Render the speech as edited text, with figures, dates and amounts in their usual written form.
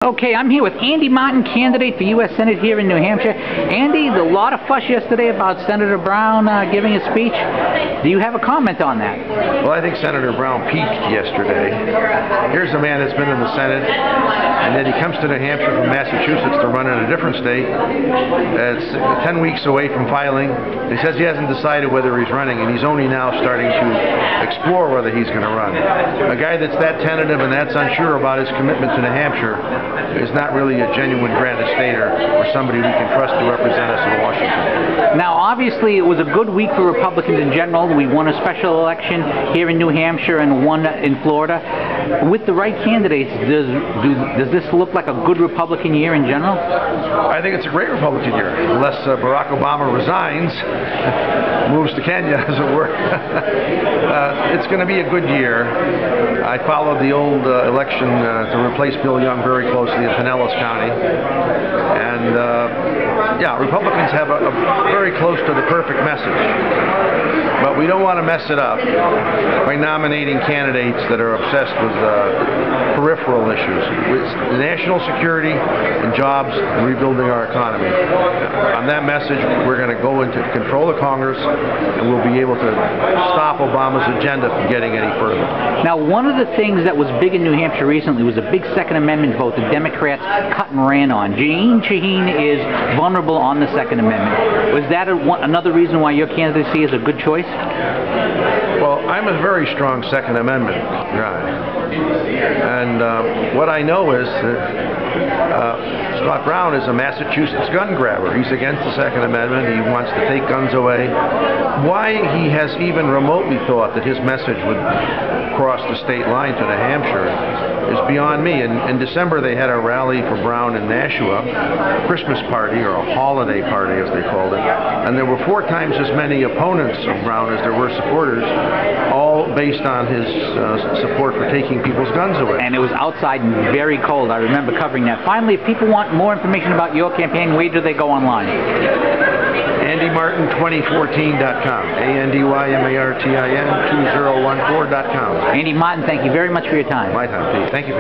Okay, I'm here with Andy Martin, candidate for U.S. Senate here in New Hampshire. Andy, a lot of fuss yesterday about Senator Brown giving a speech. Do you have a comment on that? Well, I think Senator Brown peaked yesterday. Here's a man that's been in the Senate, and then he comes to New Hampshire from Massachusetts to run in a different state. It's 10 weeks away from filing. He says he hasn't decided whether he's running, and he's only now starting to explore whether he's going to run. A guy that's that tentative and that's unsure about his commitment to New Hampshire is not really a genuine Granite Stater or somebody we can trust to represent us in Washington. Now, obviously, it was a good week for Republicans in general. We won a special election here in New Hampshire and one in Florida. With the right candidates, does this look like a good Republican year in general? I think it's a great Republican year, unless Barack Obama resigns, moves to Kenya, as it were. It's going to be a good year. I followed the old election to replace Bill Young very closely in Pinellas County, and yeah, Republicans have a very close to the perfect message, but we don't want to mess it up by nominating candidates that are obsessed with peripheral issues, with national security and jobs and rebuilding our economy. On that message, we're going to go into control of Congress, and we'll be able to stop Obama's agenda from getting any further. Now, one of the things that was big in New Hampshire recently was a big Second Amendment vote the Democrats cut and ran on. Jeanne Shaheen is vulnerable on the Second Amendment. Was that another reason why your candidacy is a good choice? Well, I'm a very strong Second Amendment guy. And what I know is that Scott Brown is a Massachusetts gun grabber. He's against the Second Amendment. He wants to take guns away. Why he has even remotely thought that his message would cross the state line to New Hampshire is beyond me. In December, they had a rally for Brown in Nashua, a Christmas party, or a holiday party, as they called it. And there were 4 times as many opponents of Brown as there were supporters, all based on his support for taking people's guns away. And it was outside and very cold. I remember covering that. Finally, if people want more information about your campaign, where do they go online? AndyMartin2014.com. AndyMartin2014.com. Andy Martin, thank you very much for your time. My time, Pete. Thank you.